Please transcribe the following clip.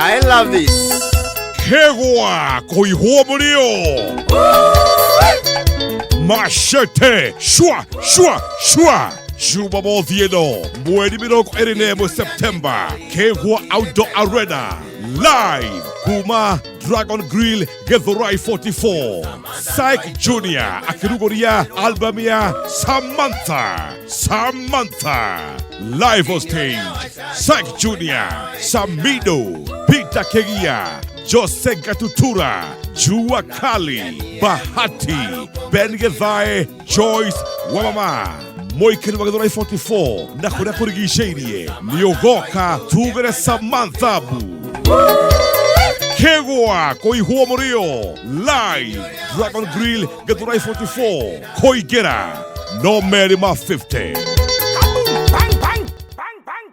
I love this. Kegwa koihuamurio. Machete. Shua, shua, shua. Jumamosi eno. Mwezi 24 September. Kegwa Outdoor Arena. Live. Kuma Dragon Grill Githurai 44. Syke Junior akirugoria album ya Samantha. Live on stage. Syke Junior, Samido, Peter Kegia, Jose Gatutura, Jua Kali, Bahati, Ben Githae, Joyce Wamama. Moikeni wa Githurai 44 na kuna kurigishainie Niogoka tugere Samanthabu. Kegwa koihuamurio. Live Dragon Grill Githurai 44 Koigera no Merima 50.